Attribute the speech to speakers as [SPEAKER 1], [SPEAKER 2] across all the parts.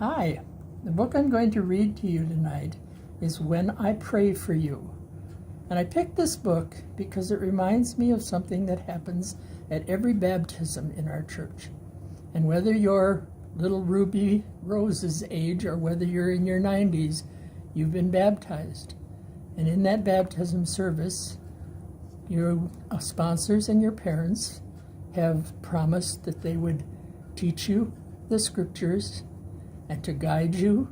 [SPEAKER 1] Hi, the book I'm going to read to you tonight is When I Pray for You. And I picked this book because it reminds me of something that happens at every baptism in our church. And whether you're little Ruby Rose's age or whether you're in your 90s, you've been baptized. And in that baptism service, your sponsors and your parents have promised that they would teach you the scriptures and to guide you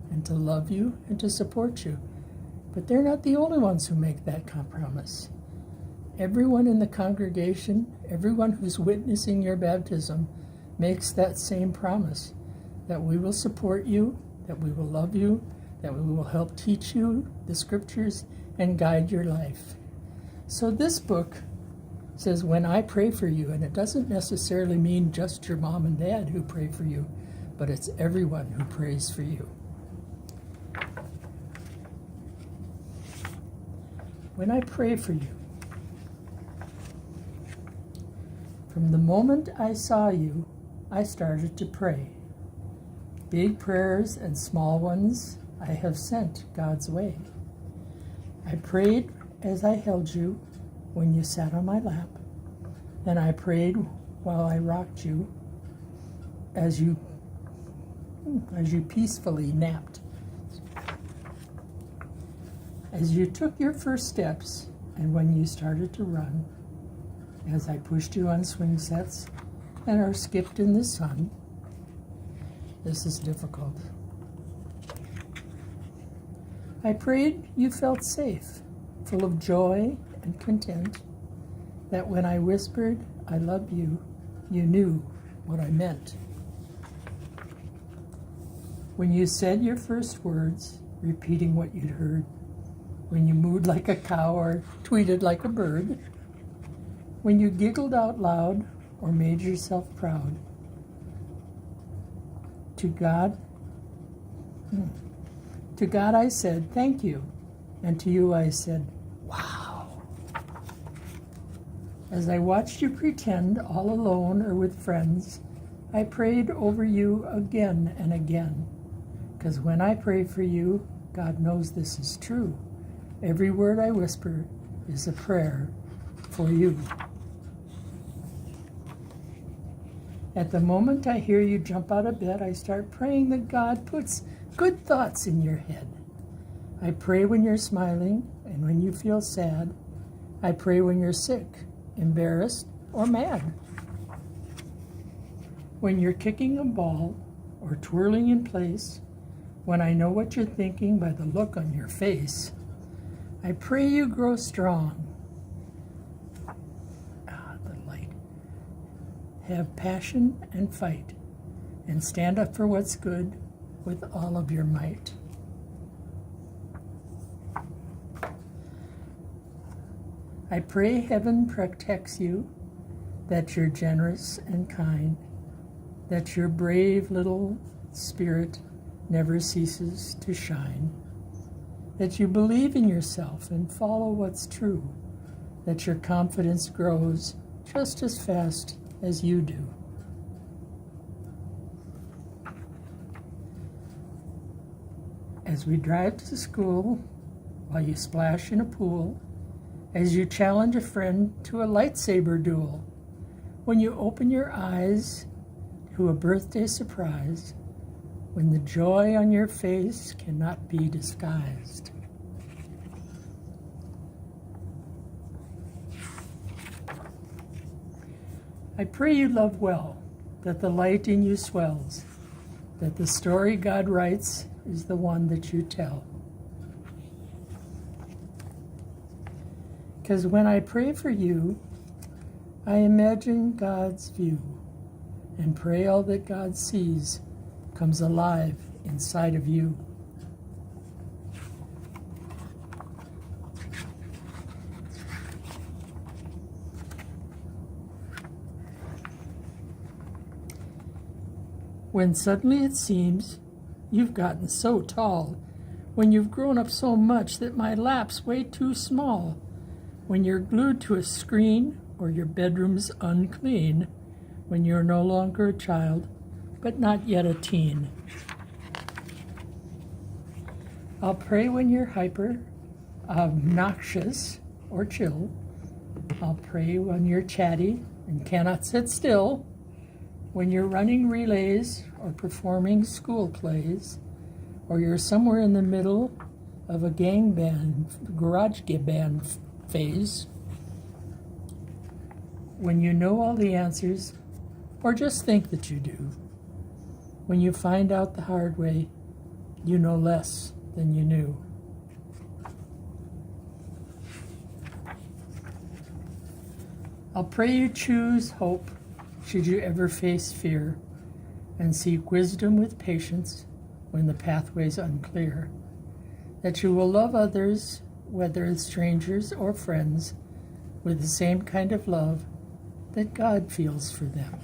[SPEAKER 1] and to love you and to support you. But they're not the only ones who make that promise. Everyone in the congregation, everyone who's witnessing your baptism, makes that same promise, that we will support you, that we will love you, that we will help teach you the scriptures and guide your life. So this book says, when I pray for you, and it doesn't necessarily mean just your mom and dad who pray for you, but it's everyone who prays for you. When I pray for you, from the moment I saw you, I started to pray. Big prayers and small ones I have sent God's way. I prayed as I held you when you sat on my lap, and I prayed while I rocked you as you peacefully napped. As you took your first steps and when you started to run, as I pushed you on swing sets and or skipped in the sun. This is difficult. I prayed you felt safe, full of joy and content, that when I whispered, I love you, you knew what I meant. When you said your first words, repeating what you'd heard, when you mooed like a cow or tweeted like a bird, when you giggled out loud or made yourself proud, to God I said, thank you, and to you I said, wow. As I watched you pretend all alone or with friends, I prayed over you again and again, because when I pray for you, God knows this is true. Every word I whisper is a prayer for you. At the moment I hear you jump out of bed, I start praying that God puts good thoughts in your head. I pray when you're smiling and when you feel sad. I pray when you're sick, embarrassed, or mad. When you're kicking a ball or twirling in place, when I know what you're thinking by the look on your face, I pray you grow strong. The light. Have passion and fight, and stand up for what's good with all of your might. I pray heaven protects you, that you're generous and kind, that your brave little spirit never ceases to shine, that you believe in yourself and follow what's true, that your confidence grows just as fast as you do. As we drive to school, while you splash in a pool, as you challenge a friend to a lightsaber duel, when you open your eyes to a birthday surprise, when the joy on your face cannot be disguised. I pray you love well, that the light in you swells, that the story God writes is the one that you tell. Because when I pray for you, I imagine God's view and pray all that God sees comes alive inside of you. When suddenly it seems you've gotten so tall, when you've grown up so much that my lap's way too small, when you're glued to a screen or your bedroom's unclean, when you're no longer a child, but not yet a teen. I'll pray when you're hyper, obnoxious, or chill. I'll pray when you're chatty and cannot sit still. When you're running relays or performing school plays, or you're somewhere in the middle of a garage band phase. When you know all the answers, or just think that you do. When you find out the hard way, you know less than you knew. I'll pray you choose hope should you ever face fear, and seek wisdom with patience when the pathway's unclear. That you will love others, whether strangers or friends, with the same kind of love that God feels for them.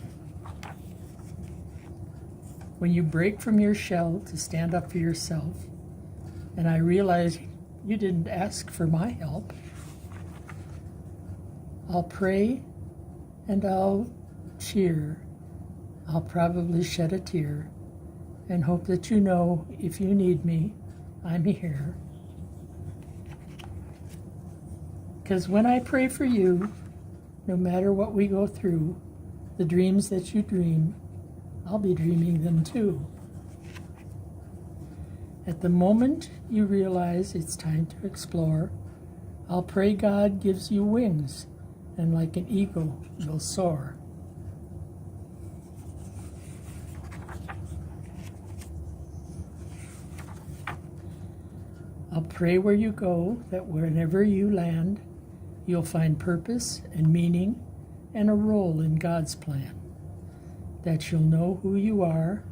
[SPEAKER 1] When you break from your shell to stand up for yourself, and I realize you didn't ask for my help, I'll pray and I'll cheer. I'll probably shed a tear and hope that you know if you need me, I'm here. Because when I pray for you, no matter what we go through, the dreams that you dream, I'll be dreaming them too. At the moment you realize it's time to explore, I'll pray God gives you wings, and like an eagle, you'll soar. I'll pray where you go, that whenever you land, you'll find purpose and meaning and a role in God's plan. That you'll know who you are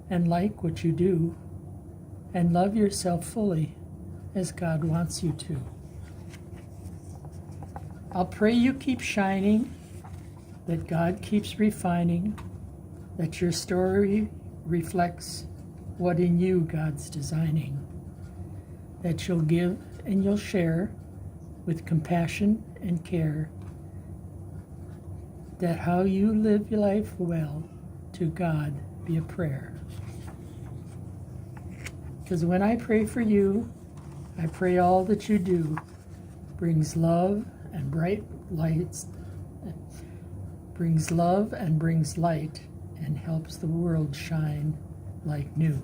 [SPEAKER 1] and like what you do and love yourself fully as God wants you to. I'll pray you keep shining, that God keeps refining, that your story reflects what in you God's designing. That you'll give and you'll share with compassion and care, that how you live your life well to God be a prayer. Because when I pray for you, I pray all that you do brings love and bright lights, brings love and brings light and helps the world shine like new.